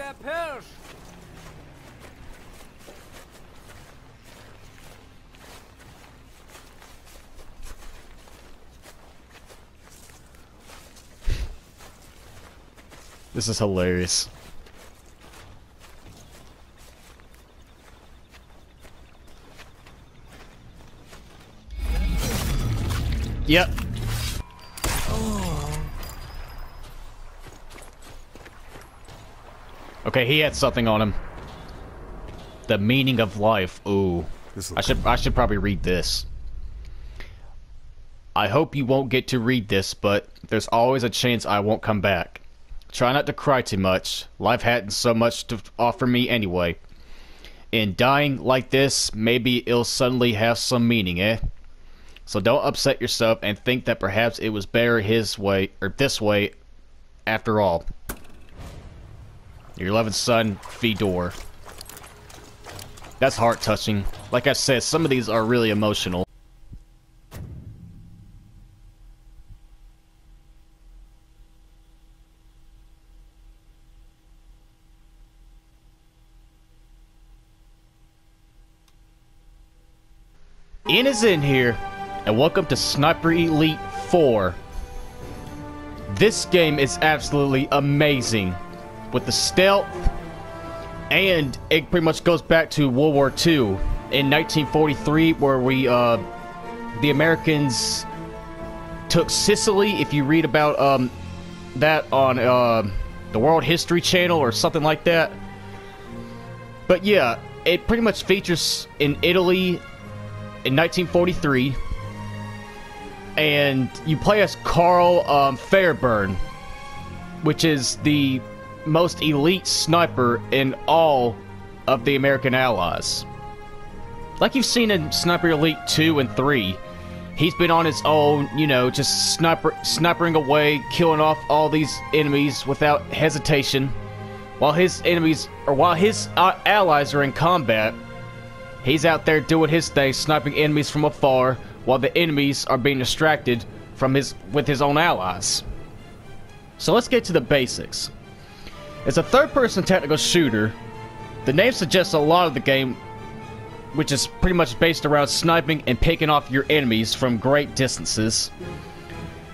der Pirsch! This is hilarious. Yep. Okay, he had something on him. The meaning of life. Ooh. I should probably read this. I hope you won't get to read this, but there's always a chance I won't come back. Try not to cry too much. Life hadn't so much to offer me anyway. In dying like this, maybe it'll suddenly have some meaning, eh? So don't upset yourself and think that perhaps it was better his way, or this way, after all. Your loving son, Fedor. That's heart-touching. Like I said, some of these are really emotional. IANISIN here, and welcome to Sniper Elite 4. This game is absolutely amazing. With the stealth, and it pretty much goes back to World War II in 1943, where the Americans took Sicily. If you read about that on the World History Channel or something like that. But yeah, it pretty much features in Italy in 1943, and you play as Carl Fairburn, which is the most elite sniper in all of the American Allies. Like you've seen in Sniper Elite 2 and 3, he's been on his own, you know, just snipering away, killing off all these enemies without hesitation, while his enemies, or while his allies are in combat. He's out there doing his thing, sniping enemies from afar, while the enemies are being distracted from with his own allies. So let's get to the basics. It's a third-person tactical shooter. The name suggests a lot of the game, which is pretty much based around sniping and picking off your enemies from great distances.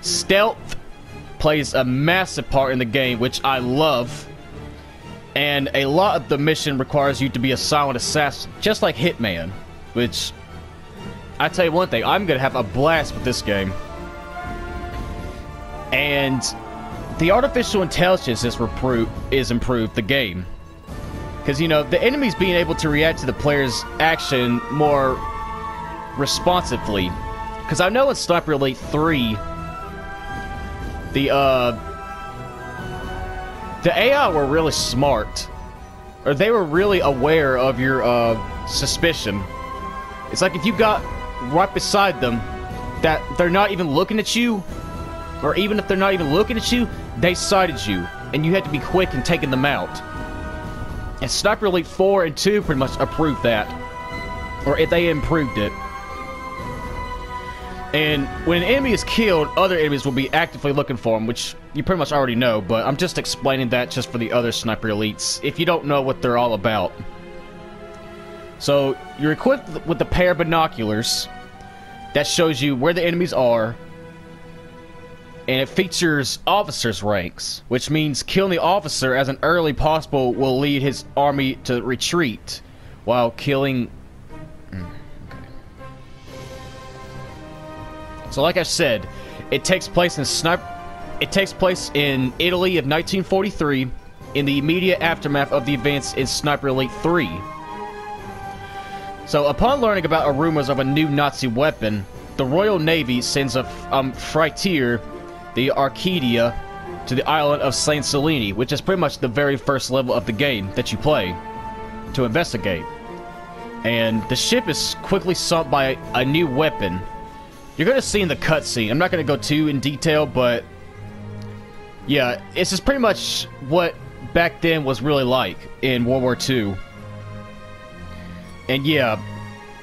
Stealth plays a massive part in the game, which I love. And a lot of the mission requires you to be a silent assassin, just like Hitman, which, I tell you one thing, I'm going to have a blast with this game. And the artificial intelligence is improved the game. Because, you know, the enemies being able to react to the player's action more responsively. Because I know in Sniper Elite 3, the AI were really smart. Or they were really aware of your suspicion. It's like if you got right beside them, that they're not even looking at you, or even if they're not even looking at you, they sighted you, and you had to be quick in taking them out. And Sniper Elite 4 and 2 pretty much approved that. Or if they improved it. And when an enemy is killed, other enemies will be actively looking for him, which you pretty much already know, but I'm just explaining that just for the other Sniper Elites, if you don't know what they're all about. So, you're equipped with a pair of binoculars that shows you where the enemies are, and it features officers' ranks, which means killing the officer as an early possible will lead his army to retreat, while killing... So like I said, it takes place in Italy of 1943, in the immediate aftermath of the events in Sniper Elite 3. So upon learning about rumors of a new Nazi weapon, the Royal Navy sends a freighter, the Arcadia, to the island of St. Cellini, which is pretty much the very first level of the game that you play, to investigate. And the ship is quickly sunk by a new weapon. You're going to see in the cutscene. I'm not going to go too in detail, but yeah, this is pretty much what back then was really like in World War II. And yeah,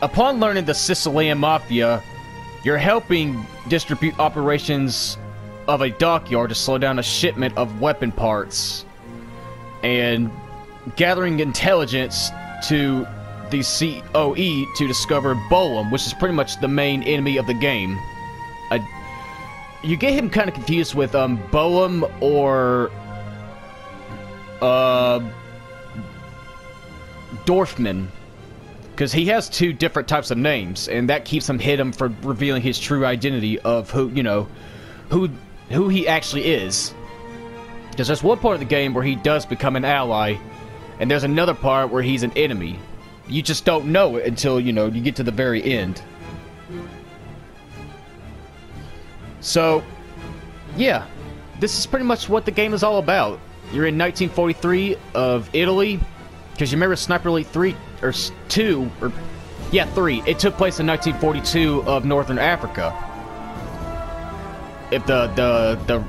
upon learning the Sicilian Mafia, you're helping distribute operations of a dockyard to slow down a shipment of weapon parts. And gathering intelligence to the COE to discover Bolum, which is pretty much the main enemy of the game. You get him kind of confused with Bolum or Dorfman, because he has two different types of names, and that keeps him hidden from revealing his true identity of who he actually is. Because there's one part of the game where he does become an ally, and there's another part where he's an enemy. You just don't know it until, you get to the very end. So, yeah, this is pretty much what the game is all about. You're in 1943 of Italy, because you remember Sniper Elite 3, or 2, or, yeah, 3. It took place in 1942 of Northern Africa. If the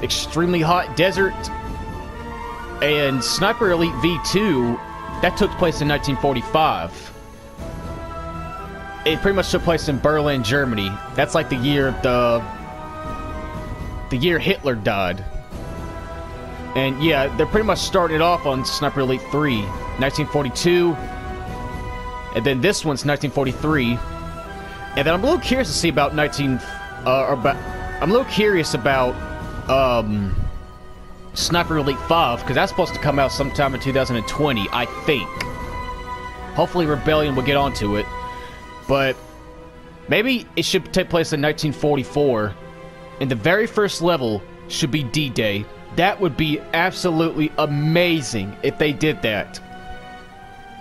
extremely hot desert, and Sniper Elite V2, that took place in 1945. It pretty much took place in Berlin, Germany. That's like the year the year Hitler died. And yeah, they pretty much started off on Sniper Elite 3, 1942, and then this one's 1943. And then I'm a little curious to see about I'm a little curious about Sniper Elite 5, because that's supposed to come out sometime in 2020, I think. Hopefully Rebellion will get onto it. But maybe it should take place in 1944, and the very first level should be D-Day. That would be absolutely amazing if they did that.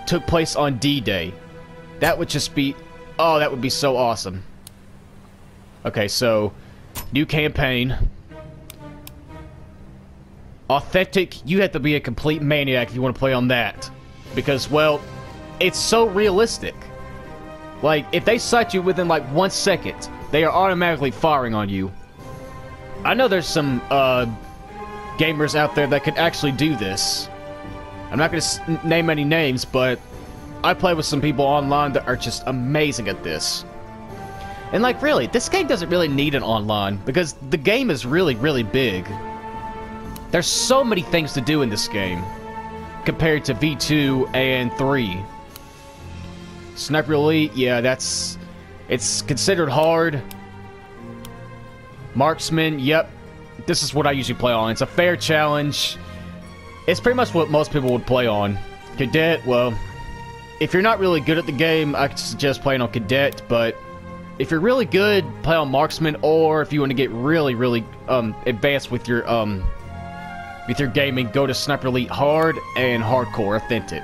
Took place on D-Day. That would just be... oh, that would be so awesome. Okay, so... new campaign. Authentic, you have to be a complete maniac if you want to play on that. Because, well, it's so realistic. Like, if they sight you within, like, 1 second, they are automatically firing on you. I know there's some, gamers out there that could actually do this. I'm not gonna name any names, but I play with some people online that are just amazing at this. And, like, really, this game doesn't really need an online, because the game is really, really big. There's so many things to do in this game, compared to V2 and 3. Sniper Elite, yeah, it's considered hard. Marksman, yep. This is what I usually play on. It's a fair challenge. It's pretty much what most people would play on. Cadet, well, if you're not really good at the game, I suggest playing on Cadet, but if you're really good, play on Marksman, or if you want to get really, really advanced with your gaming, go to Sniper Elite Hard and Hardcore Authentic.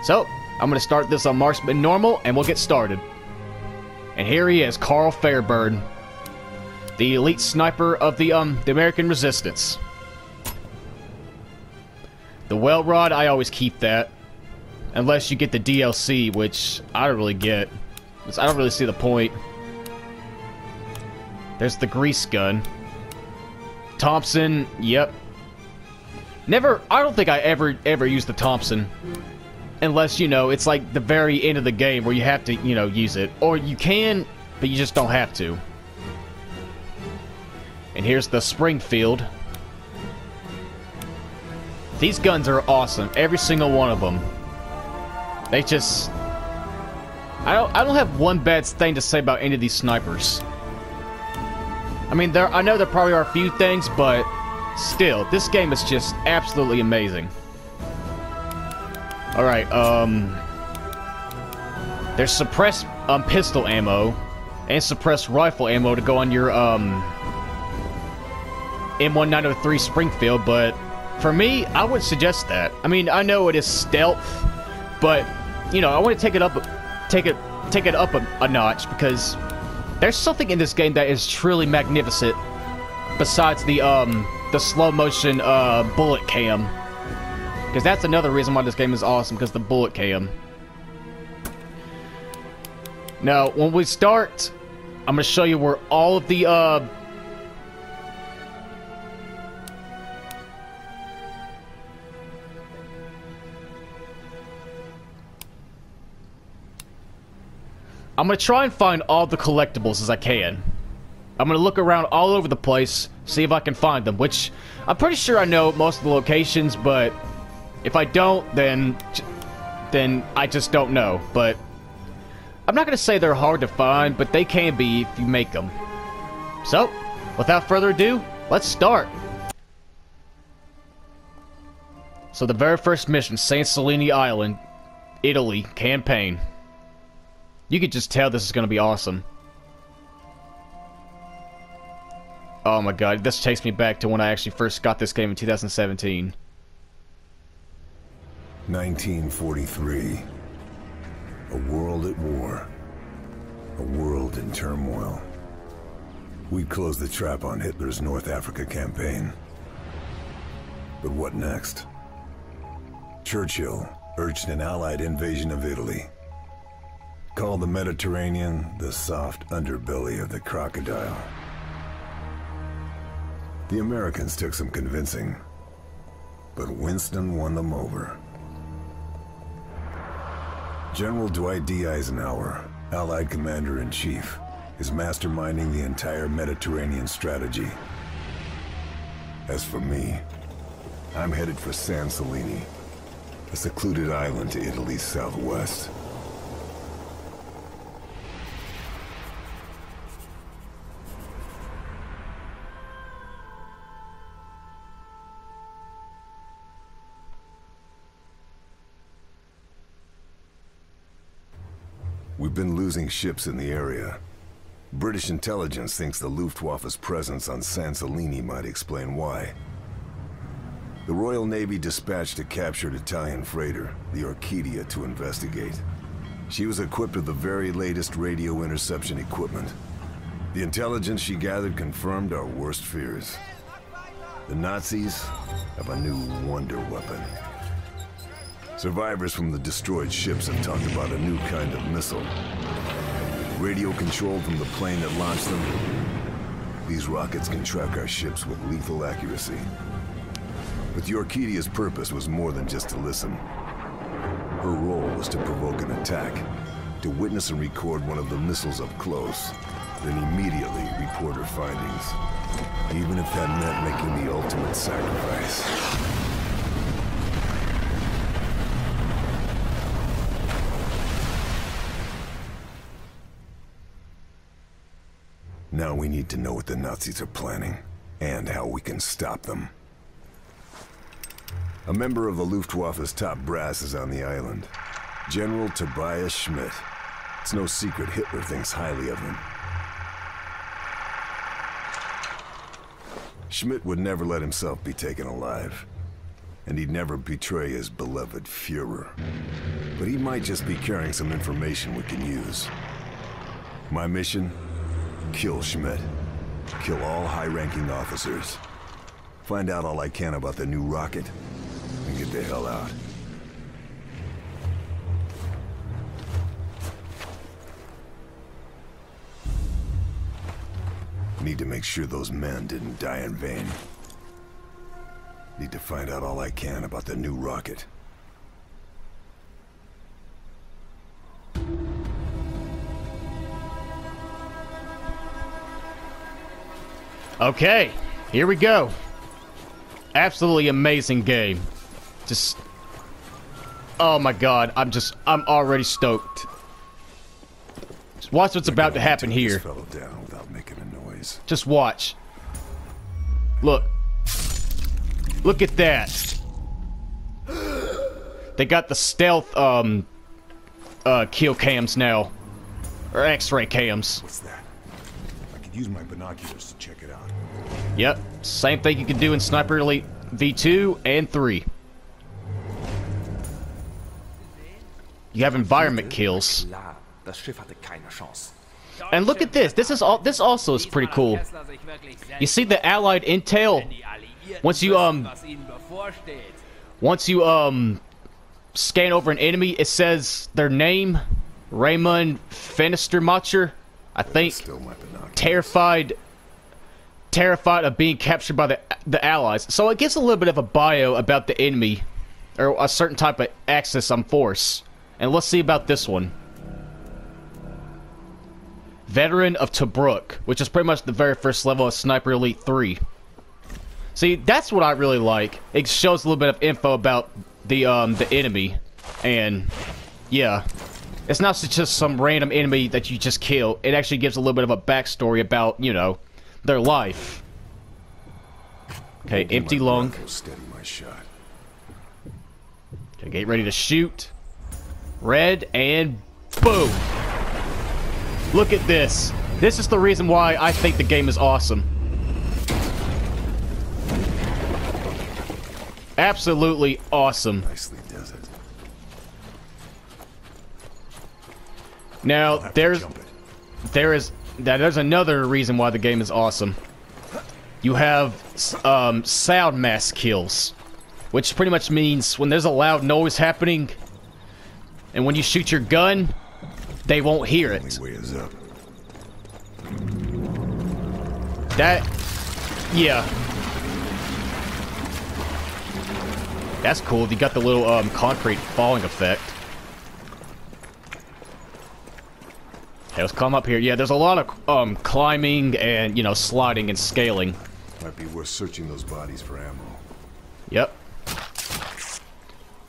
So, I'm going to start this on Marksman Normal, and we'll get started. And here he is, Carl Fairburn, the elite sniper of the American Resistance. The Well Rod, I always keep that. Unless you get the DLC, which I don't really get. I don't really see the point. There's the grease gun. Thompson, yep. I don't think I ever used the Thompson. Unless, it's like the very end of the game where you have to, use it. Or you can, but you just don't have to. And here's the Springfield. These guns are awesome. Every single one of them. They just... I don't have one bad thing to say about any of these snipers. I mean, I know there probably are a few things, but still, this game is just absolutely amazing. Alright, there's suppressed pistol ammo and suppressed rifle ammo to go on your M1903 Springfield, but for me, I would suggest that. I mean, I know it is stealth, but I want to take it up a notch, because there's something in this game that is truly magnificent besides the slow motion bullet cam. Because that's another reason why this game is awesome, because the bullet cam. Now, when we start, I'm going to show you where all of the I'm going to try and find all the collectibles as I can. I'm gonna look around all over the place, see if I can find them, which I'm pretty sure I know most of the locations, but if I don't, then I just don't know. But I'm not gonna say they're hard to find, but they can be if you make them. So, without further ado, let's start. So the very first mission, St. Cellini Island, Italy, campaign. You could just tell this is gonna be awesome. Oh my god, this takes me back to when I actually first got this game in 2017. 1943. A world at war. A world in turmoil. We closed the trap on Hitler's North Africa campaign. But what next? Churchill urged an Allied invasion of Italy. Called the Mediterranean the soft underbelly of the crocodile. The Americans took some convincing, but Winston won them over. General Dwight D. Eisenhower, Allied Commander-in-Chief, is masterminding the entire Mediterranean strategy. As for me, I'm headed for San Cellini, a secluded island to Italy's southwest. We've been losing ships in the area. British intelligence thinks the Luftwaffe's presence on San Cellini might explain why. The Royal Navy dispatched a captured Italian freighter, the Orchidia, to investigate. She was equipped with the very latest radio interception equipment. The intelligence she gathered confirmed our worst fears. The Nazis have a new wonder weapon. Survivors from the destroyed ships have talked about a new kind of missile. Radio controlled from the plane that launched them. These rockets can track our ships with lethal accuracy. But the Orchidia's purpose was more than just to listen. Her role was to provoke an attack, to witness and record one of the missiles up close, then immediately report her findings, even if that meant making the ultimate sacrifice. Now we need to know what the Nazis are planning, and how we can stop them. A member of the Luftwaffe's top brass is on the island. General Tobias Schmidt. It's no secret Hitler thinks highly of him. Schmidt would never let himself be taken alive. And he'd never betray his beloved Führer. But he might just be carrying some information we can use. My mission? Kill Schmidt. Kill all high-ranking officers. Find out all I can about the new rocket, and get the hell out. Need to make sure those men didn't die in vain. Need to find out all I can about the new rocket. Okay, here we go. Absolutely amazing game. Just... oh my god, I'm already stoked. Just watch what's about to happen here. This fellow down without making a noise. Just watch. Look. Look at that. They got the stealth, kill cams now. Or X-ray cams. What's that? I could use my binoculars to check it out. Yep, same thing you can do in Sniper Elite V2 and 3. You have environment kills. And look at this. This also is pretty cool. You see the Allied intel? Once you scan over an enemy, it says their name, Raymond Fenstermacher, I think. Terrified of being captured by the Allies. So it gives a little bit of a bio about the enemy, or a certain type of axis on force. And let's see about this one. Veteran of Tobruk, which is pretty much the very first level of Sniper Elite 3. See, that's what I really like. It shows a little bit of info about the enemy, and yeah, it's not just some random enemy that you just kill. It actually gives a little bit of a backstory about, you know, their life. Okay, empty lung. Steady my shot. Okay, get ready to shoot. Red, and boom! Look at this. This is the reason why I think the game is awesome. Absolutely awesome. Nicely does it. Now, there's another reason why the game is awesome. You have sound mask kills, which pretty much means when there's a loud noise happening, and when you shoot your gun, they won't hear it. Only way is up. That, yeah. That's cool. You got the little concrete falling effect. Okay, let's come up here. Yeah, there's a lot of climbing and, you know, sliding and scaling. Might be worth searching those bodies for ammo. Yep.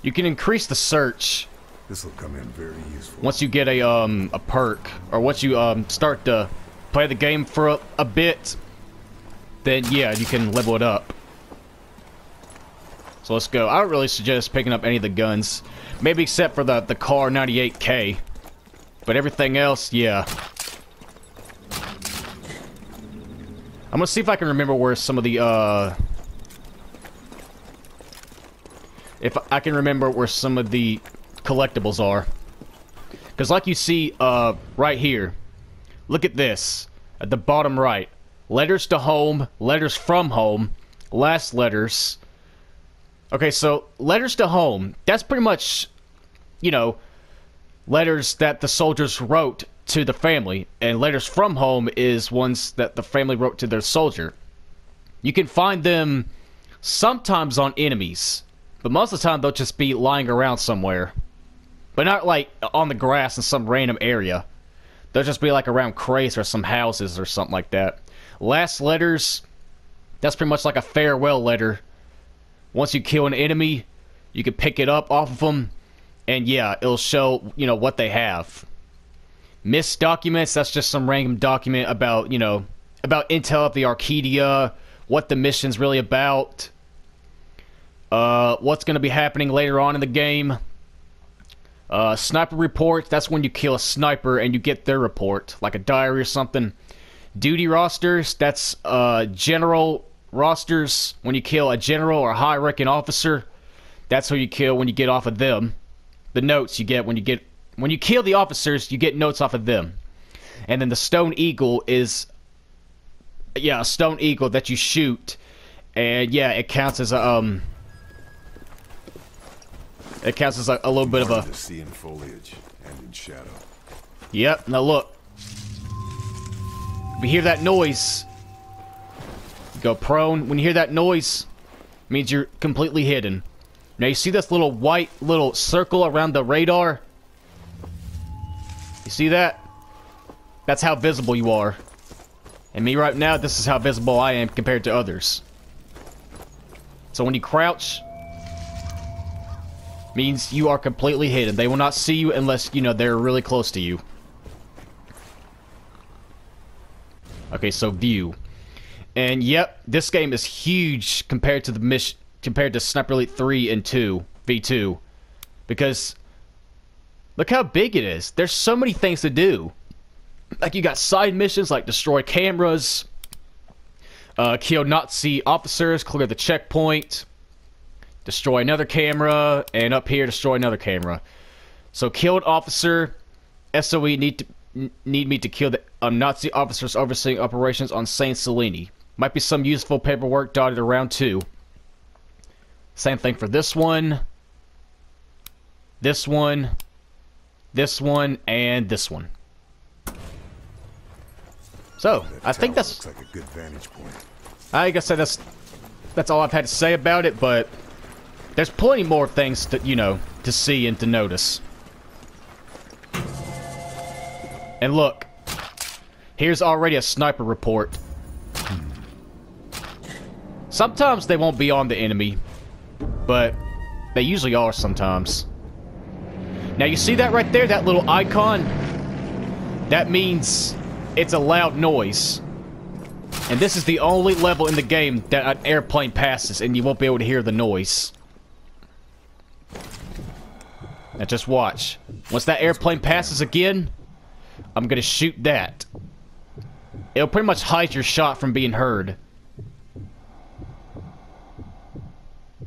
You can increase the search. This will come in very useful. Once you get a perk, or once you start to play the game for a bit, then yeah, you can level it up. So let's go. I don't really suggest picking up any of the guns, maybe except for the Car 98K, but everything else, yeah. I'm gonna see if I can remember where some of the if I can remember where some of the collectibles are. Because like you see right here, look at this at the bottom right. Letters to home, letters from home, last letters. Okay, so letters to home, that's pretty much, you know, letters that the soldiers wrote to the family, and letters from home is ones that the family wrote to their soldier. You can find them sometimes on enemies, but most of the time they'll just be lying around somewhere. But not like on the grass in some random area. They'll just be like around crates or some houses or something like that. Last letters, that's pretty much like a farewell letter. Once you kill an enemy, you can pick it up off of them, and yeah, it'll show, you know, what they have. Missed documents, that's just some random document about, you know, about intel of the Arcadia, what the mission's really about, what's going to be happening later on in the game. Sniper reports, that's when you kill a sniper and you get their report, like a diary or something. Duty rosters, that's general rosters. When you kill a general or high-ranking officer, that's who you kill when you get off of them. The notes you get when you kill the officers, you get notes off of them. And then the Stone Eagle is, yeah, a Stone Eagle that you shoot, and yeah, it counts as a a little bit of a. To see in foliage and in shadow. Yep. Now look. We hear that noise. You go prone. When you hear that noise, it means you're completely hidden. Now you see this little white little circle around the radar? You see that? That's how visible you are. And me right now, this is how visible I am compared to others. So when you crouch, means you are completely hidden. They will not see you unless, you know, they're really close to you. Okay, so view. And yep, this game is huge compared to the compared to Sniper Elite 3 and 2 V2, because look how big it is. There's so many things to do. Like you got side missions like destroy cameras, kill Nazi officers, clear the checkpoint, destroy another camera, and up here destroy another camera. So kill an officer. SOE need me to kill the Nazi officers overseeing operations on Saint Cellini. Might be some useful paperwork dotted around too. Same thing for this one, this one, this one, and this one. So I think that's looks like a good vantage point. I guess that's all I've had to say about it, but there's plenty more things to, you know, to see and to notice. And look, Here's already a sniper report. Sometimes they won't be on the enemy, but they usually are sometimes. Now you see that right there, that little icon? That means it's a loud noise. And this is the only level in the game that an airplane passes and you won't be able to hear the noise. Now just watch. Once that airplane passes again, I'm gonna shoot that. It'll pretty much hide your shot from being heard.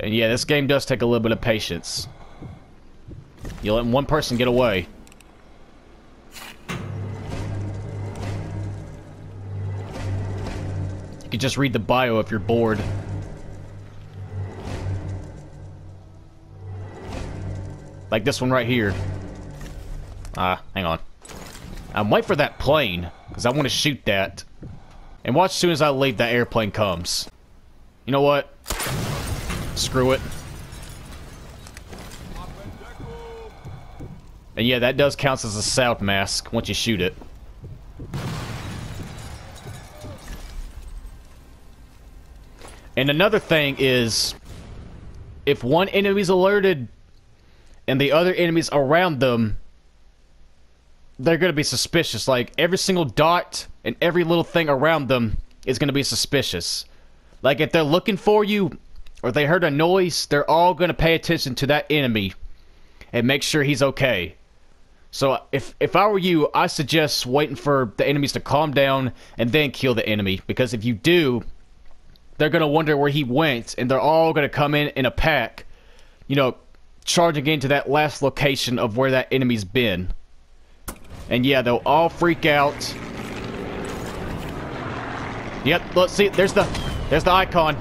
And yeah, this game does take a little bit of patience. You let one person get away. You can just read the bio if you're bored. Like this one right here. Hang on. I'm waiting for that plane, because I want to shoot that. And watch as soon as I leave, that airplane comes. You know what? Screw it. And yeah, that does count as a sound mask once you shoot it. And another thing is, if one enemy's alerted and the other enemies around them, they're going to be suspicious. Like, every single dot and every little thing around them is going to be suspicious. Like, if they're looking for you, or they heard a noise, they're all going to pay attention to that enemy and make sure he's okay. So, if I were you, I suggest waiting for the enemies to calm down and then kill the enemy. Because if you do, they're going to wonder where he went, and they're all going to come in a pack, you know, charging into that last location of where that enemy's been. And yeah, they'll all freak out. Yep, look, see, there's the icon.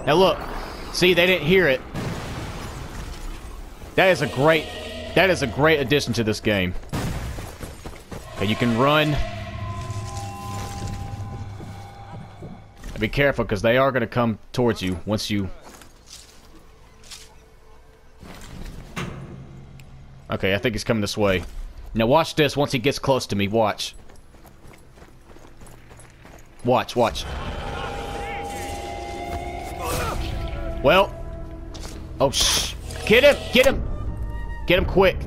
Now look, see, they didn't hear it. That is a great addition to this game. Okay, you can run. And be careful, because they are going to come towards you once you... Okay, I think he's coming this way. Now watch this once he gets close to me. Watch. Watch, watch. Well. Oh, shh. Get him! Get him! Get him quick.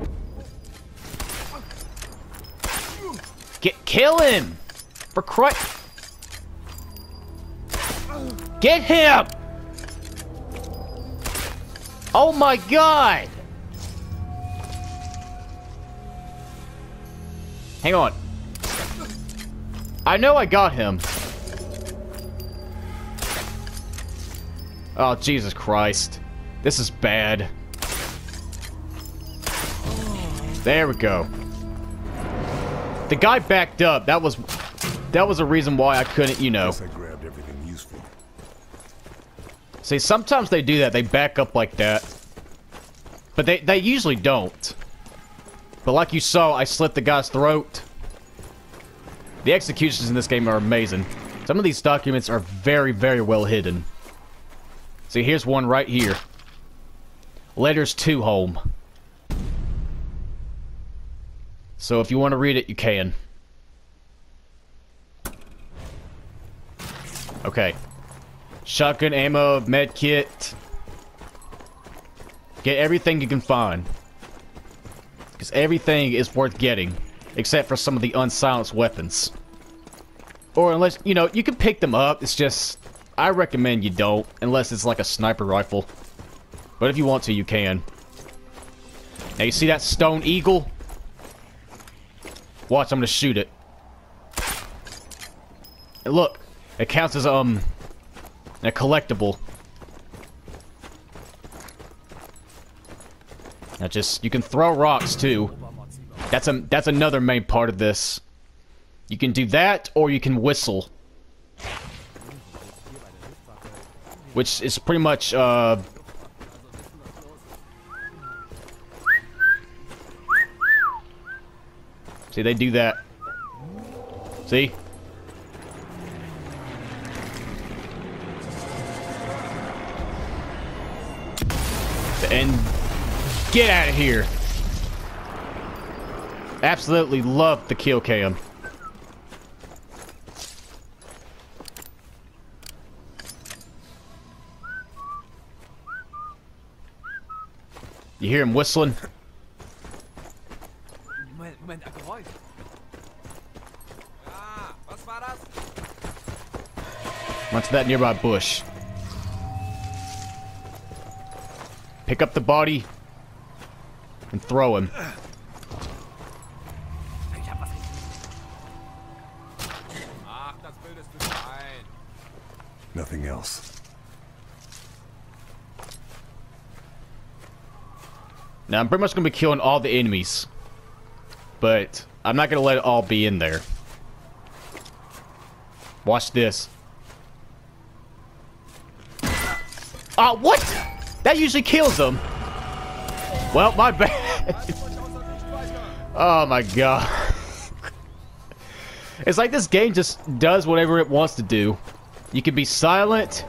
Kill him! For Christ. Get him! Oh my God! Hang on. I know I got him. Oh, Jesus Christ. This is bad. There we go. The guy backed up. That was a reason why I couldn't, you know. I grabbed everything useful. See, sometimes they do that. They back up like that. But they usually don't. But like you saw, I slit the guy's throat. The executions in this game are amazing. Some of these documents are very, very well hidden. See, here's one right here. Letters to home. So if you want to read it, you can. Okay. Shotgun ammo, med kit. Get everything you can find. Because everything is worth getting. Except for some of the unsilenced weapons. Or unless, you know, you can pick them up. It's just, I recommend you don't. Unless it's like a sniper rifle. But if you want to, you can. Now you see that stone eagle? Watch, I'm gonna shoot it. And look, it counts as, a collectible. Now just, you can throw rocks too. That's another main part of this. You can do that, or you can whistle. Which is pretty much, see, they do that. See? And get out of here. Absolutely love the kill cam. You hear him whistling? Moment, ein Geräusch. Ja, was war das? Run to that nearby bush. Pick up the body and throw him. Ich hab was gesehen. Ach, das bildest du dir ein. Nothing else. Now, I'm pretty much going to be killing all the enemies. But I'm not going to let it all be in there. Watch this. Oh, what? That usually kills them. Well, my bad. Oh, my God. It's like this game just does whatever it wants to do. You can be silent.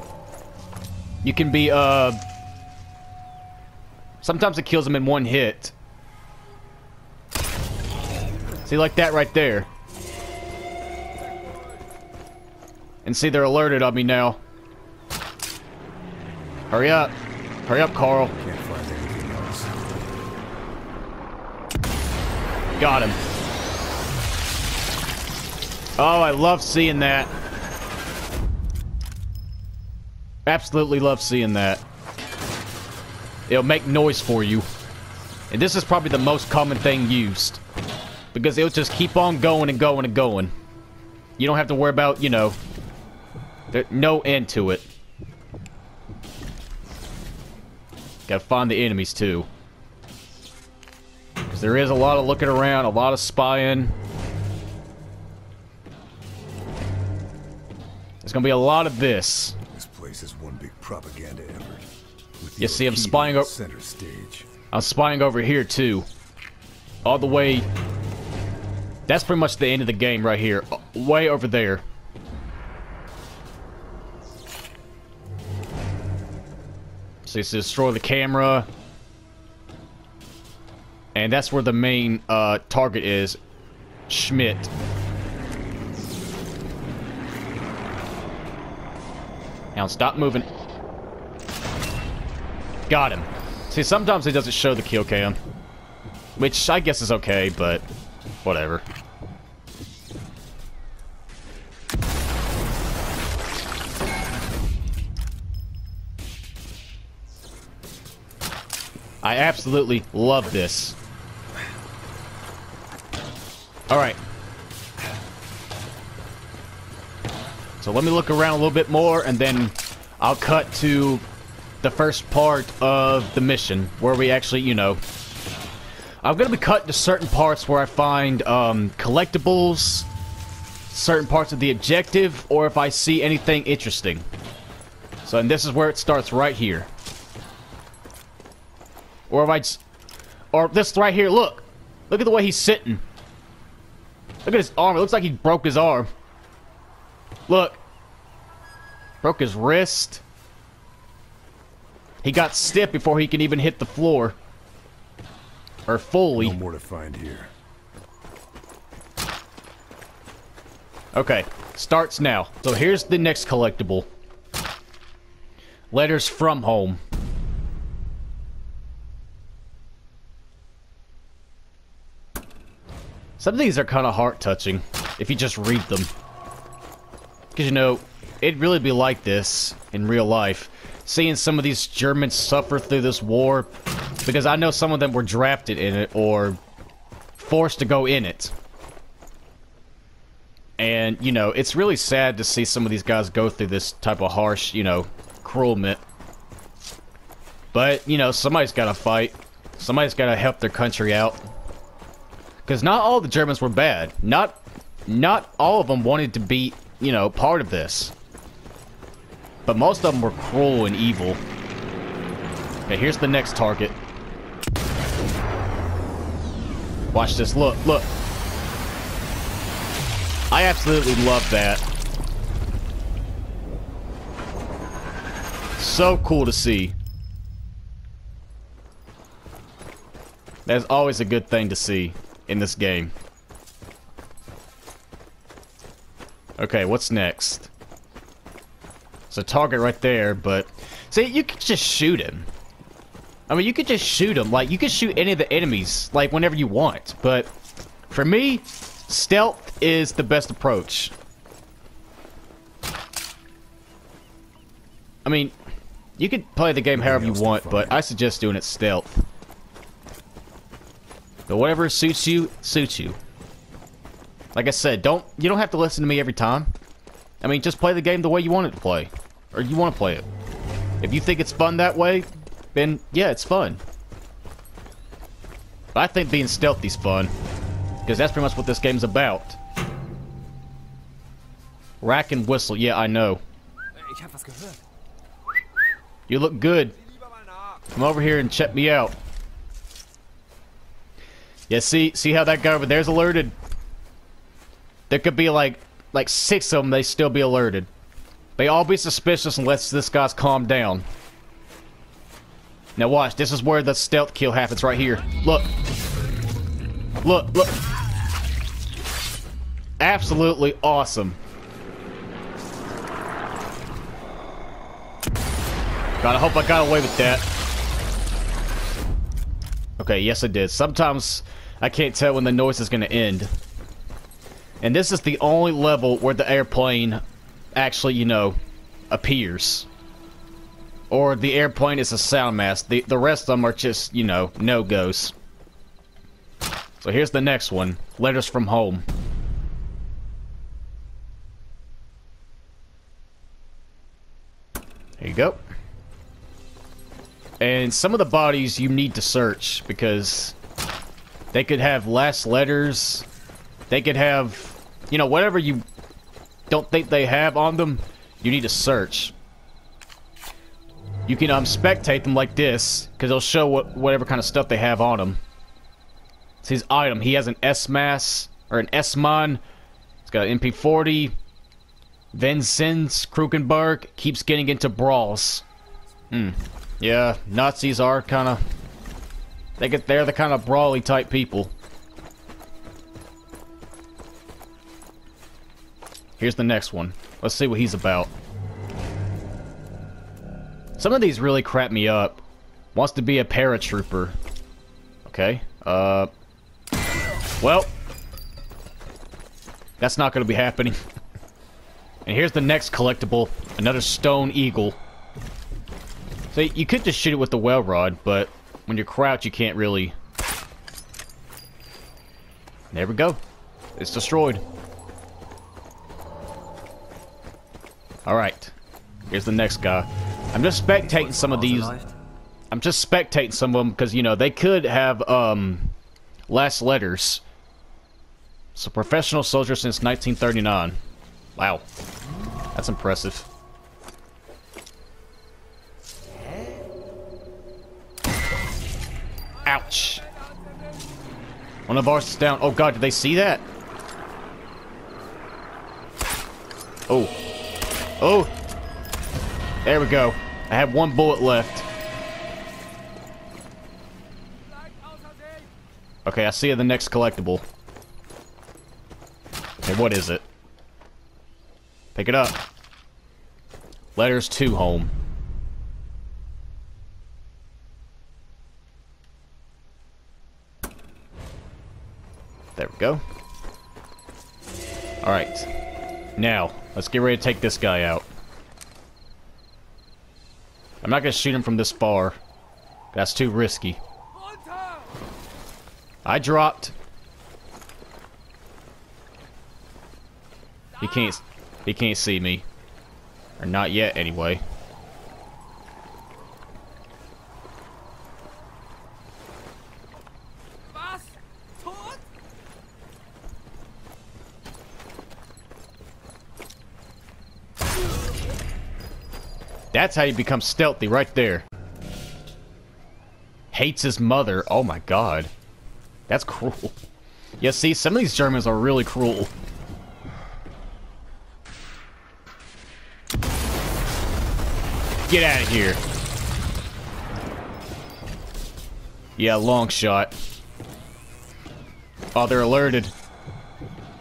You can be, sometimes it kills them in one hit. See, like that right there. And see, they're alerted on me now. Hurry up. Hurry up, Carl. Can't find anything else. Got him. Oh, I love seeing that. Absolutely love seeing that. It'll make noise for you. And this is probably the most common thing used. Because it'll just keep on going and going and going. You don't have to worry about, you know, there's no end to it. Gotta find the enemies, too. Because there is a lot of looking around, a lot of spying. There's gonna be a lot of this. This place is one big propaganda effort. With You see, I'm spying over center stage. I'm spying over here, too. All the way... That's pretty much the end of the game right here. Way over there. So you destroy the camera. And that's where the main target is. Schmidt. Now stop moving. Got him. See, sometimes it doesn't show the kill cam. Which I guess is okay, but whatever. I absolutely love this. Alright. So let me look around a little bit more, and then I'll cut to the first part of the mission, where we actually, you know... I'm gonna be cutting to certain parts where I find, collectibles, certain parts of the objective, or if I see anything interesting. So, and this is where it starts right here. Or if I just... Or this right here, look! Look at the way he's sitting. Look at his arm, it looks like he broke his arm. Look. Broke his wrist. He got stiff before he can even hit the floor. Or fully. No more to find here. Okay, starts now. So here's the next collectible. Letters from home. Some of these are kind of heart-touching, if you just read them. Because, you know, it'd really be like this in real life. Seeing some of these Germans suffer through this war, because I know some of them were drafted in it, or forced to go in it. And, you know, it's really sad to see some of these guys go through this type of harsh, you know, cruelment. But, you know, somebody's gotta fight. Somebody's gotta help their country out. Because not all the Germans were bad. Not all of them wanted to be, you know, part of this. But most of them were cruel and evil. Okay, here's the next target. Watch this. Look, look. I absolutely love that. So cool to see. That's always a good thing to see in this game. Okay, what's next? It's a target right there, but... See, you can just shoot him. I mean, you could just shoot them. Like, you could shoot any of the enemies, like, whenever you want. But, for me, stealth is the best approach. I mean, you could play the game however you want, but I suggest doing it stealth. But whatever suits you, suits you. Like I said, you don't have to listen to me every time. I mean, just play the game the way you want it to play. Or you want to play it. If you think it's fun that way, then yeah, it's fun. But I think being stealthy's fun. Because that's pretty much what this game's about. Rack and whistle, yeah, I know. Ich hab was gehört. You look good. Lieber mal nach. Come over here and check me out. Yeah, see how that guy over there's alerted? There could be like 6 of them, they still be alerted. They all be suspicious unless this guy's calmed down. Now watch, this is where the stealth kill happens right here. Look. Look, look. Absolutely awesome. God, I hope I got away with that. Okay, yes I did. Sometimes I can't tell when the noise is gonna end. And this is the only level where the airplane actually, you know, appears. Or the airplane is a sound mask. The rest of them are just, you know, no-goes. So here's the next one. Letters from home. There you go. And some of the bodies you need to search because they could have last letters. They could have, you know, whatever you don't think they have on them, you need to search. You can spectate them like this because they'll show whatever kind of stuff they have on them. It's his item. He has an S-Mass or an S-Mon. It's got an MP40. Vincenz Krukenberg keeps getting into brawls. Yeah, Nazis are kind of... They're the kind of brawly type people. Here's the next one. Let's see what he's about. Some of these really crap me up. Wants to be a paratrooper. Okay. Well. That's not going to be happening. And here's the next collectible. Another stone eagle. So you could just shoot it with the well rod, but when you're crouched, you can't really... There we go. It's destroyed. Alright. Here's the next guy. I'm just spectating some of these. I'm just spectating some of them because, you know, they could have, last letters. So, professional soldier since 1939. Wow. That's impressive. Ouch. One of ours is down. Oh, God, did they see that? Oh. Oh. There we go. I have one bullet left. Okay, I see the next collectible. Okay, what is it? Pick it up. Letters to home. There we go. Alright. Now, let's get ready to take this guy out. I'm not gonna shoot him from this far. That's too risky. I dropped. He can't see me. Or not yet, anyway. That's how you become stealthy, right there. Hates his mother. Oh my god. That's cruel. Yeah, see, some of these Germans are really cruel. Get out of here. Yeah, long shot. Oh, they're alerted.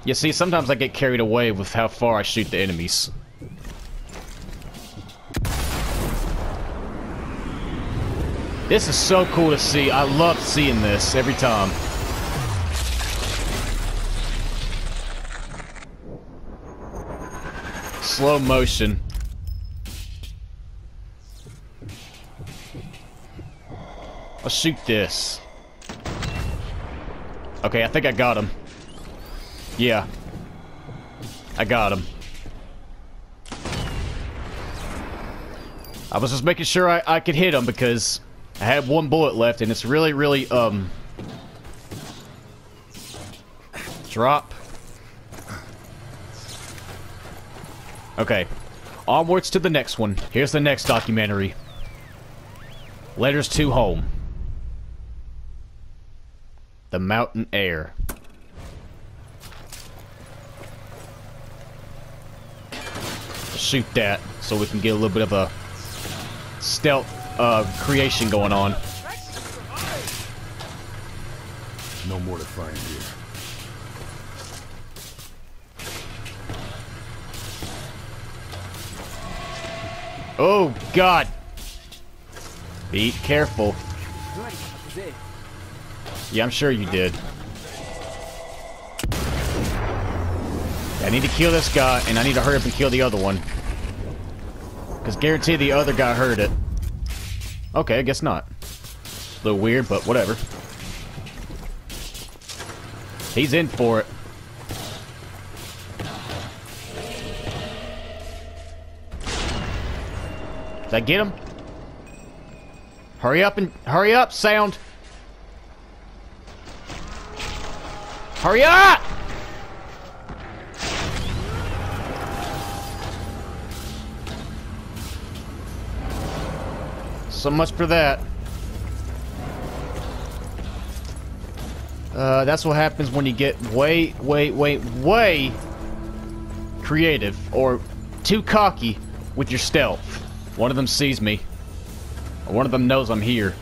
You see, sometimes I get carried away with how far I shoot the enemies. This is so cool to see. I love seeing this every time. Slow motion. Let's shoot this. Okay, I think I got him. Yeah. I got him. I was just making sure I could hit him because I had one bullet left and it's really, really, drop. Okay. Onwards to the next one. Here's the next documentary. Letters to Home. The Mountain Air. Shoot that so we can get a little bit of a stealth creation going on. No more to find here. Oh God! Be careful. Yeah, I'm sure you did. I need to kill this guy, and I need to hurry up and kill the other one. Because guarantee the other guy heard it. Okay, I guess not. A little weird, but whatever. He's in for it. Did I get him? Hurry up, sound! Hurry up! So much for that. That's what happens when you get way creative or too cocky with your stealth. One of them sees me. Or one of them knows I'm here.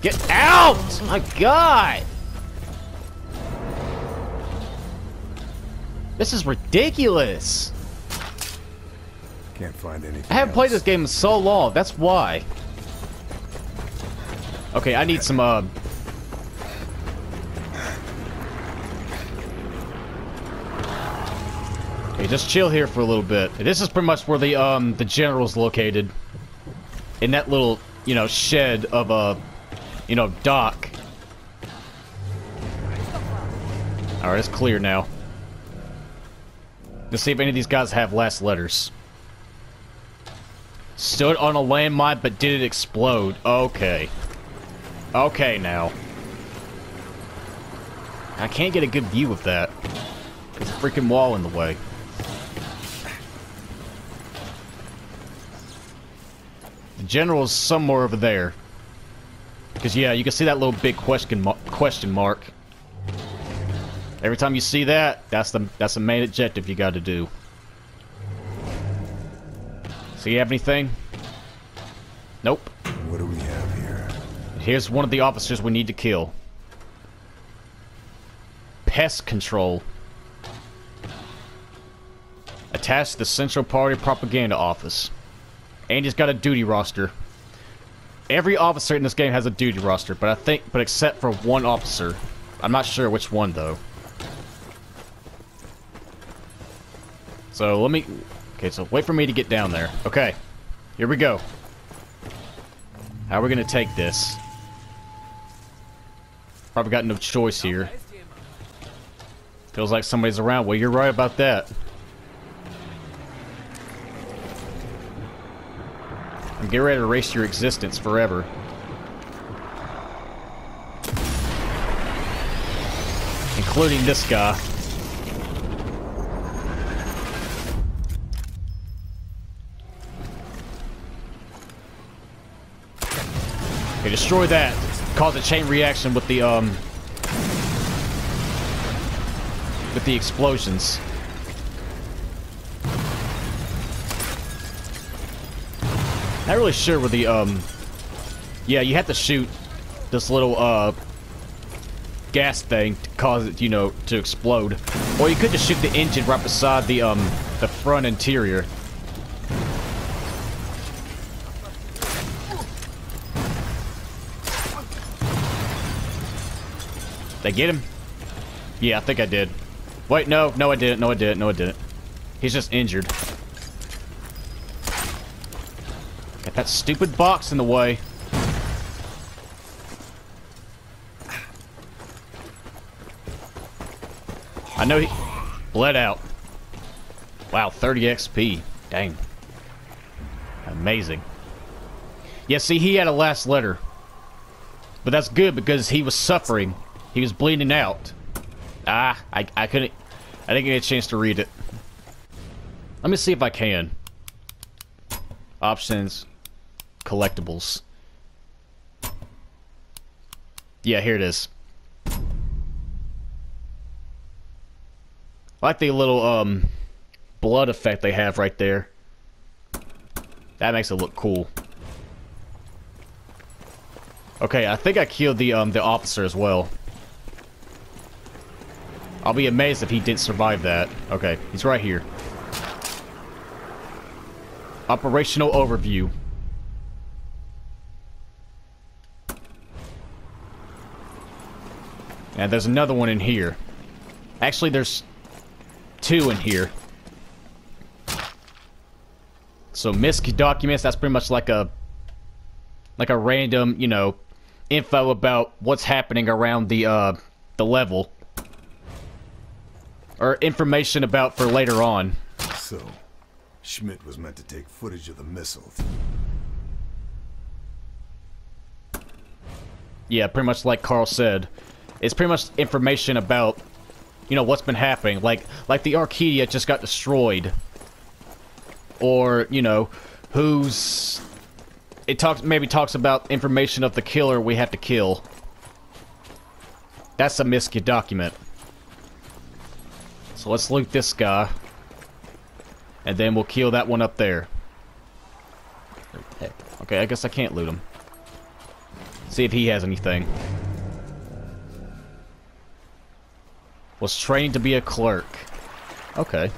Get out! My God! This is ridiculous. Can't find anything. I haven't played this game in so long. That's why. Okay, I need some Okay, just chill here for a little bit. This is pretty much where the general's located. In that little, you know, shed of a, you know, dock. Alright, it's clear now. Let's see if any of these guys have last letters. Stood on a landmine, but did it explode? Okay. Okay, now. I can't get a good view of that. There's a freaking wall in the way. The general's somewhere over there. Because, yeah, you can see that little big question mark. Every time you see that, that's the main objective you got to do. So you have anything? Nope. What do we have here? Here's one of the officers we need to kill. Pest control. Attached to the Central Party Propaganda Office. Andy's got a duty roster. Every officer in this game has a duty roster, but except for one officer. I'm not sure which one though. So let me... Okay, so wait for me to get down there. Okay, here we go. How are we gonna take this? Probably got no choice here. Feels like somebody's around. Well, you're right about that. I'm getting ready to erase your existence forever. Including this guy. Okay, destroy that. Cause a chain reaction with the explosions. Not really sure where the yeah, you have to shoot this little gas thing to cause it, you know, to explode. Or you could just shoot the engine right beside the front interior. Did I get him? Yeah, I think I did. Wait, no. No, I didn't. No, I didn't. No, I didn't. He's just injured. Got that stupid box in the way. I know he bled out. Wow, 30 XP. Dang. Amazing. Yeah, see, he had a last letter. But that's good because he was suffering. He was bleeding out. I couldn't... I didn't get a chance to read it. Let me see if I can. Options. Collectibles. Yeah, here it is. I like the little, blood effect they have right there. That makes it look cool. Okay, I think I killed the officer as well. I'll be amazed if he didn't survive that. Okay, he's right here. Operational overview. And there's another one in here. Actually, there's 2 in here. So MISC documents, that's pretty much like a random, you know, info about what's happening around the level. Or information about for later on. So, Schmidt was meant to take footage of the missile. Yeah, pretty much like Carl said. It's pretty much information about, you know, what's been happening. Like the Arcadia just got destroyed. Or, you know, who's... It maybe talks about information of the killer we have to kill. That's a MISC document. So let's loot this guy. And then we'll kill that one up there. Okay, I guess I can't loot him. See if he has anything. Was trained to be a clerk. Okay.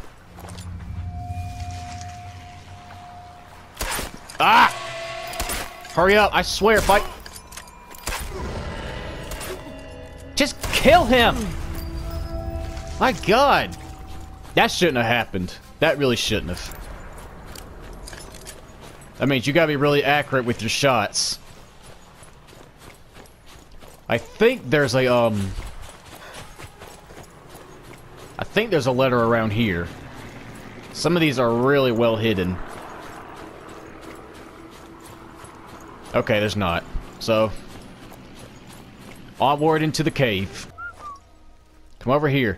Ah! Hurry up, I swear if I... Just kill him! My god! That shouldn't have happened. That really shouldn't have. That means you gotta be really accurate with your shots. I think there's a, I think there's a letter around here. Some of these are really well hidden. Okay, there's not. So, onward into the cave. Come over here.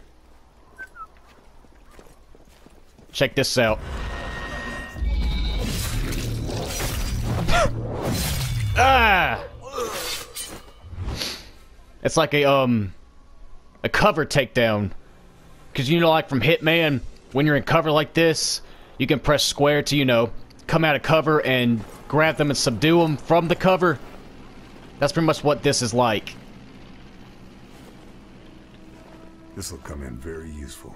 Check this out. Ah! It's like a cover takedown. Because, you know, like from Hitman, when you're in cover like this, you can press square to, you know, come out of cover and grab them and subdue them from the cover. That's pretty much what this is like. This will come in very useful.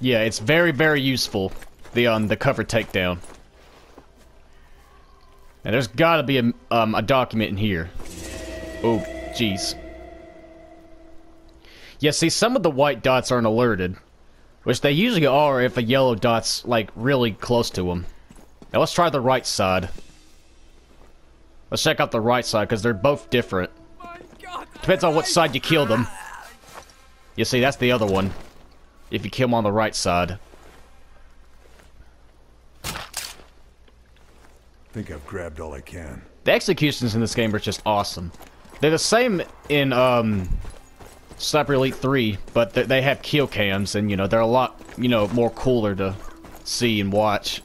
Yeah, it's very, very useful. The cover takedown. And there's gotta be a document in here. Oh, jeez. Yeah, see, some of the white dots aren't alerted. Which they usually are if a yellow dot's, like, really close to them. Now let's try the right side. Let's check out the right side, because they're both different. Depends on what side you kill them. You see, that's the other one. If you kill them on the right side. I think I've grabbed all I can. The executions in this game are just awesome. They're the same in, Sniper Elite 3, but they have kill cams, and, you know, they're a lot, you know, more cooler to see and watch.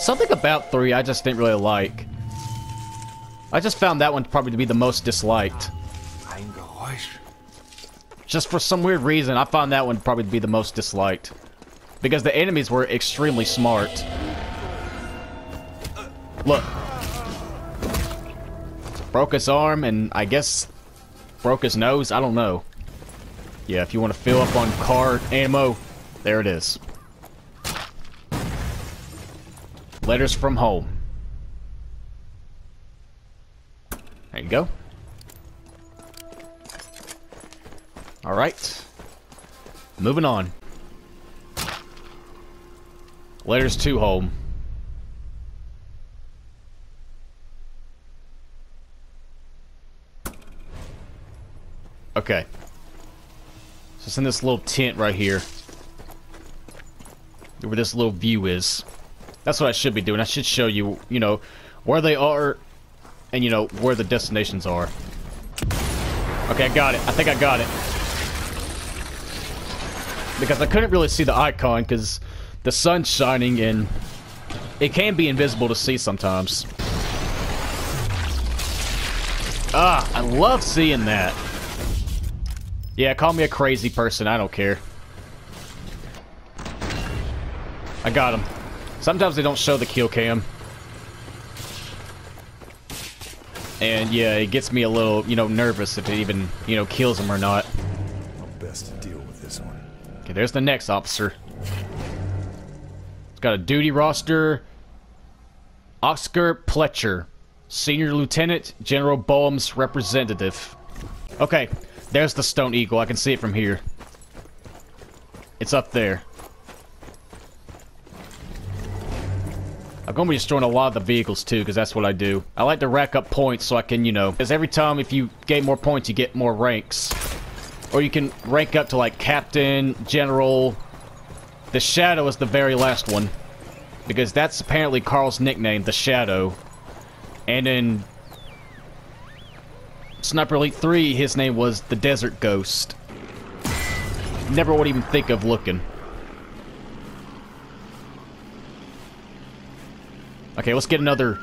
Something about 3 I just didn't really like. I just found that one probably to be the most disliked. Ein Geräusch. Just for some weird reason, I found that one probably to be the most disliked. Because the enemies were extremely smart. Look. Broke his arm, and I guess broke his nose? I don't know. Yeah, if you want to fill up on car ammo, there it is. Letters from home. There you go. Alright. Moving on. Letters to home. Okay. So it's in this little tent right here. Where this little view is. That's what I should be doing. I should show you, you know, where they are and, you know, where the destinations are. Okay, I got it. I think I got it. Because I couldn't really see the icon because the sun's shining and it can be invisible to see sometimes. Ah, I love seeing that. Yeah, call me a crazy person. I don't care. I got him. Sometimes they don't show the kill cam. And yeah, it gets me a little, you know, nervous if it even, you know, kills him or not. How best to deal with this one? Okay, there's the next officer. It's got a duty roster. Oscar Pletcher, Senior Lieutenant, General Boehm's representative. Okay, there's the Stone Eagle. I can see it from here. It's up there. I'm going to be destroying a lot of the vehicles too, because that's what I do. I like to rack up points so I can, you know, because every time if you gain more points, you get more ranks. Or you can rank up to like Captain, General. The Shadow is the very last one. Because that's apparently Carl's nickname, the Shadow. And in Sniper Elite 3, his name was the Desert Ghost. Never would even think of looking. Okay, let's get another...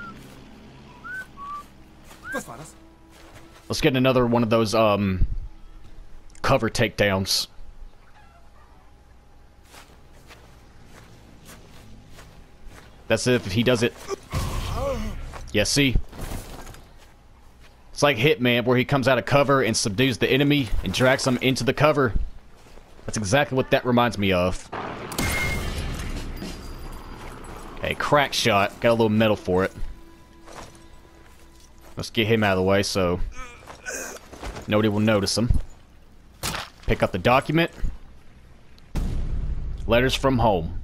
Let's get another one of those, cover takedowns. That's it, if he does it. Yeah, see? It's like Hitman, where he comes out of cover and subdues the enemy and drags them into the cover. That's exactly what that reminds me of. Okay, crack shot. Got a little medal for it. Let's get him out of the way so nobody will notice him. Pick up the document. Letters from home.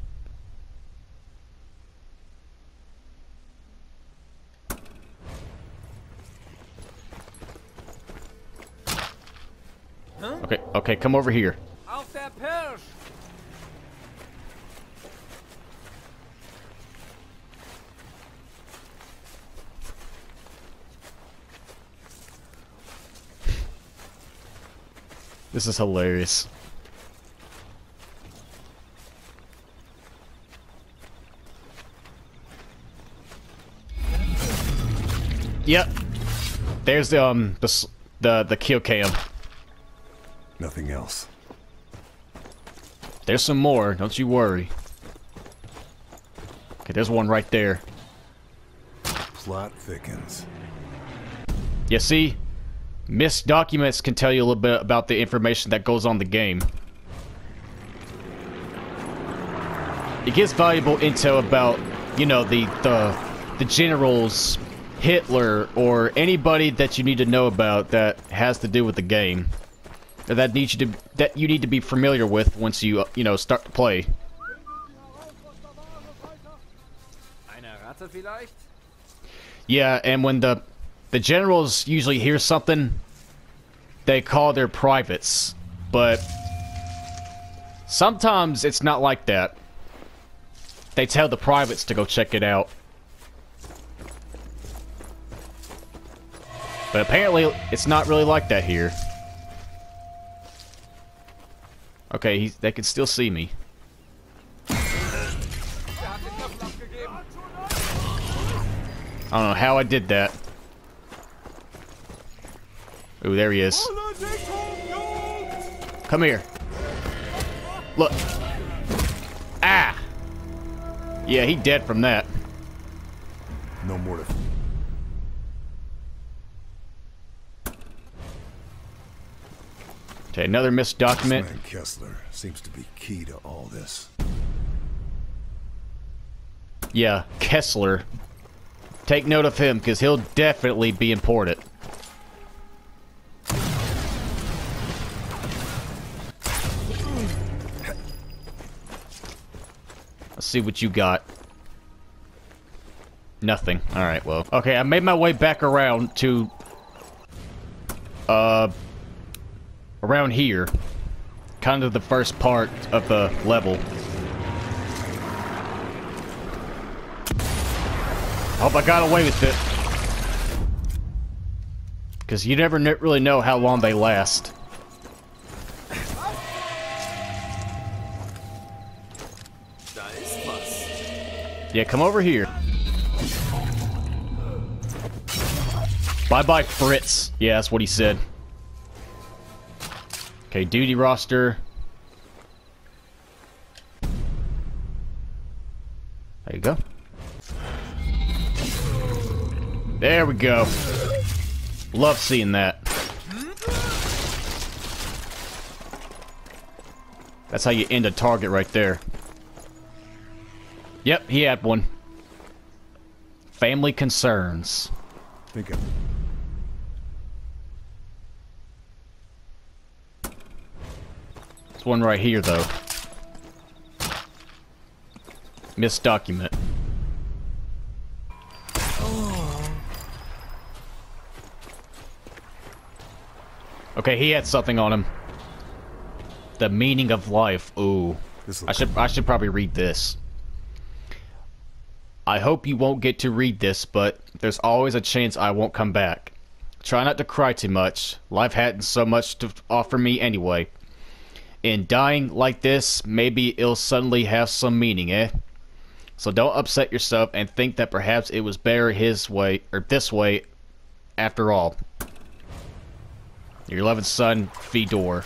Okay, okay, come over here. Auf der Pirsch! This is hilarious. Yep. There's the kill cam. Nothing else. There's some more, don't you worry. Okay, there's one right there. Plot thickens. You see? Missed documents can tell you a little bit about the information that goes on the game. It gives valuable intel about, you know, the generals, Hitler, or anybody that you need to know about that has to do with the game. Or that you need to be familiar with once you, you know, start to play. Eine Ratte vielleicht? Yeah, and when the generals usually hear something, they call their privates. But sometimes it's not like that. They tell the privates to go check it out. But apparently it's not really like that here. Okay, they can still see me. I don't know how I did that. Ooh, there he is. Come here. Look. Ah! Yeah, he dead from that. No more to... Okay, another missed document. This man Kessler seems to be key to all this. Yeah, Kessler. Take note of him, because he'll definitely be important. Let's see what you got. Nothing. Alright, well. Okay, I made my way back around to... around here. Kind of the first part of the level. Hope I got away with it. Because you never really know how long they last. Yeah, come over here. Bye-bye, Fritz. Yeah, that's what he said. Okay, duty roster. There you go. There we go. Love seeing that. That's how you end a target right there. Yep, he had one. Family concerns. Think of There's one right here, though. Missed document. Okay, he had something on him. The meaning of life. Ooh. I should probably read this. I hope you won't get to read this, but there's always a chance I won't come back. Try not to cry too much. Life hadn't so much to offer me anyway. In dying like this, maybe it'll suddenly have some meaning, eh? So don't upset yourself and think that perhaps it was better his way, or this way, after all. Your loving son, Fedor.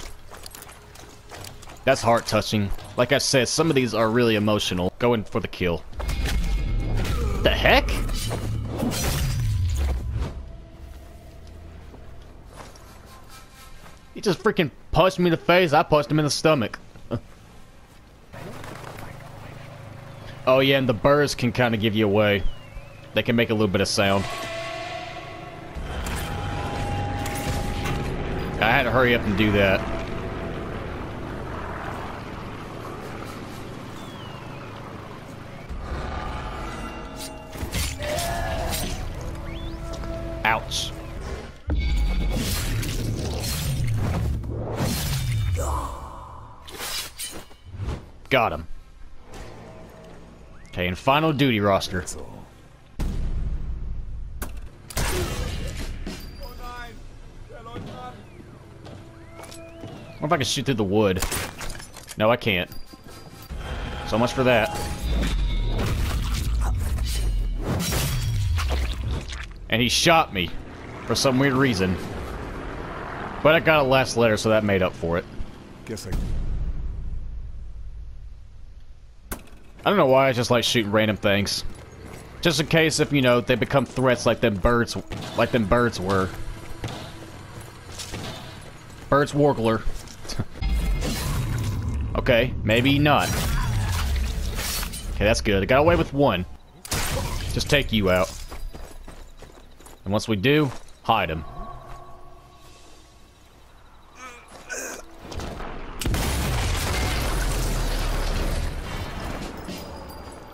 That's heart-touching. Like I said, some of these are really emotional. Going for the kill. The heck? He just freaking punched me in the face. I punched him in the stomach. Oh yeah, and the birds can kind of give you away. They can make a little bit of sound. I had to hurry up and do that. Ouch. Got him. Okay, and final duty roster. What if I can shoot through the wood? No, I can't. So much for that. And he shot me for some weird reason. But I got a last letter, so that made up for it. I don't know why I just like shooting random things. Just in case if, you know, they become threats like them birds were. Birds Wargler. Okay, maybe not. Okay, that's good. I got away with one. Just take you out. And once we do, hide him.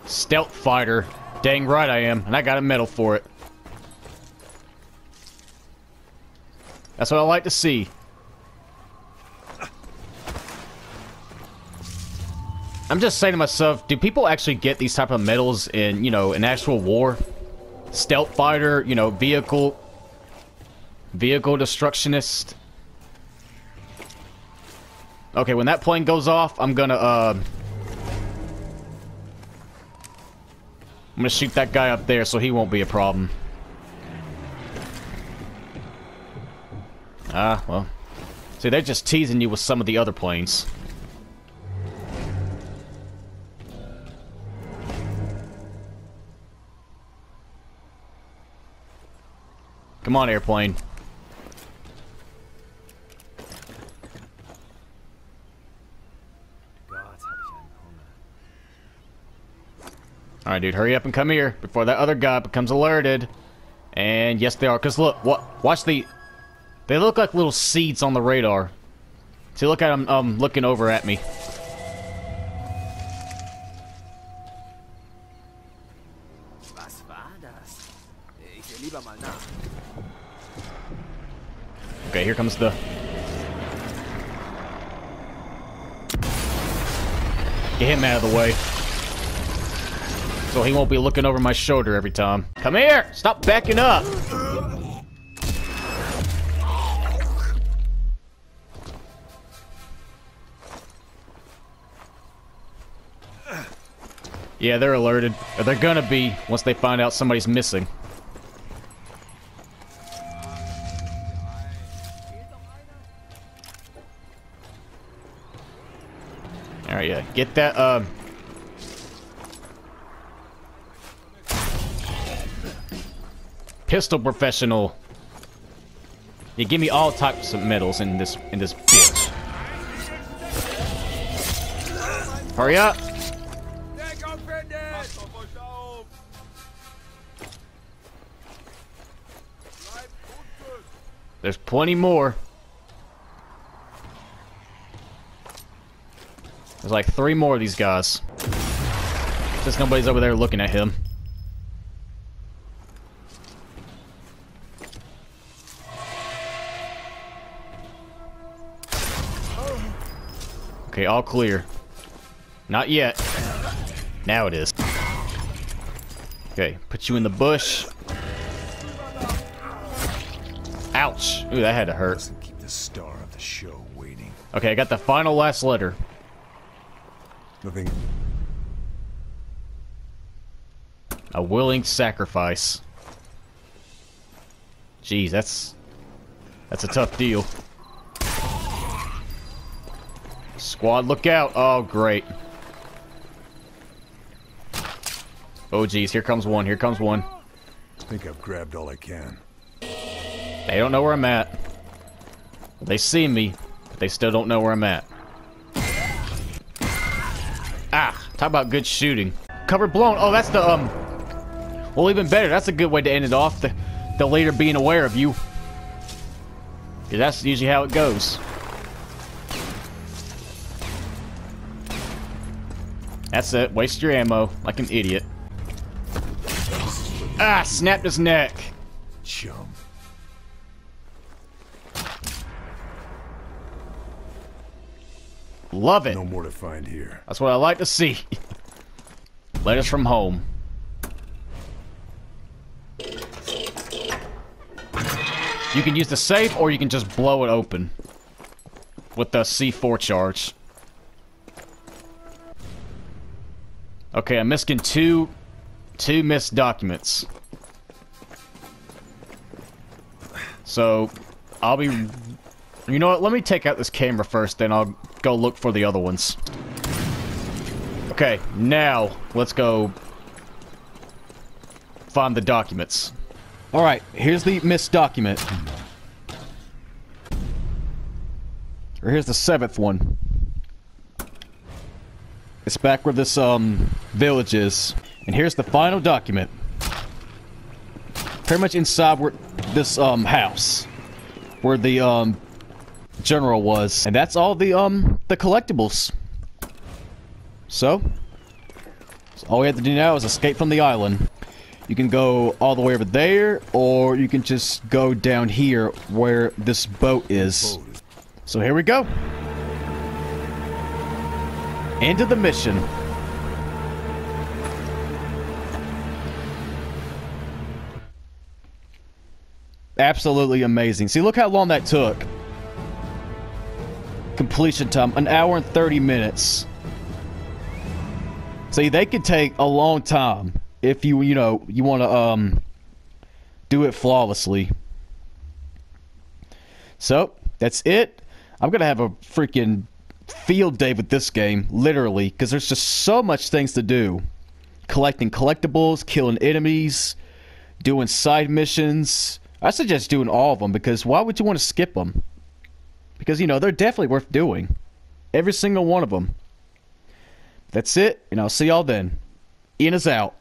Stealth fighter. Dang right I am, and I got a medal for it. That's what I like to see. I'm just saying to myself, do people actually get these type of medals in, you know, an actual war? Stealth fighter, you know, vehicle destructionist. Okay, when that plane goes off, I'm gonna shoot that guy up there so he won't be a problem. Ah, well. See, they're just teasing you with some of the other planes. Come on, airplane. Alright, dude, hurry up and come here before that other guy becomes alerted. And yes, they are. Because look, watch the... They look like little seeds on the radar. See, look at them looking over at me. Was war das? Ich will lieber mal nach. Okay, here comes the... Get him out of the way. So he won't be looking over my shoulder every time. Come here! Stop backing up! Yeah, they're alerted. Or they're gonna be once they find out somebody's missing. Alright, yeah. Get that, pistol professional. Yeah, give me all types of medals in this bitch. Hurry up! There's plenty more. There's like 3 more of these guys. Just nobody's over there looking at him. Okay, all clear. Not yet. Now it is. Okay, put you in the bush. Ouch! Ooh, that had to hurt. Doesn't keep the star of the show waiting. Okay, I got the final last letter. Nothing. A willing sacrifice. Jeez, that's a tough deal. Squad, look out! Oh, great. Oh, geez, here comes one. Here comes one. I think I've grabbed all I can. They don't know where I'm at. They see me, but they still don't know where I'm at. Ah, talk about good shooting. Cover blown. Oh, that's the, well, even better. That's a good way to end it off. The leader being aware of you. 'Cause that's usually how it goes. That's it. Waste your ammo like an idiot. Ah, snapped his neck. Chum. Love it. No more to find here. That's what I like to see. Letters from home. You can use the safe, or you can just blow it open with the C4 charge. Okay, I'm missing two missed documents. So, I'll be... You know what? Let me take out this camera first, then I'll go look for the other ones. Okay, now, let's go find the documents. Alright, here's the missed document. Or here's the 7th one. It's back where this, village is. And here's the final document. Pretty much inside where this, house. Where the, general was. And that's all the collectibles. So all we have to do now is escape from the island. You can go all the way over there, or you can just go down here where this boat is. So here we go. Into the mission. Absolutely amazing. See, look how long that took. Completion time, 1 hour and 30 minutes. See, they could take a long time if you want to, do it flawlessly. So, that's it. I'm gonna have a freaking field day with this game, literally, because there's just so much things to do. Collecting collectibles, killing enemies, doing side missions. I suggest doing all of them, because why would you want to skip them? Because, they're definitely worth doing. Every single one of them. That's it, and I'll see y'all then. Ian is out.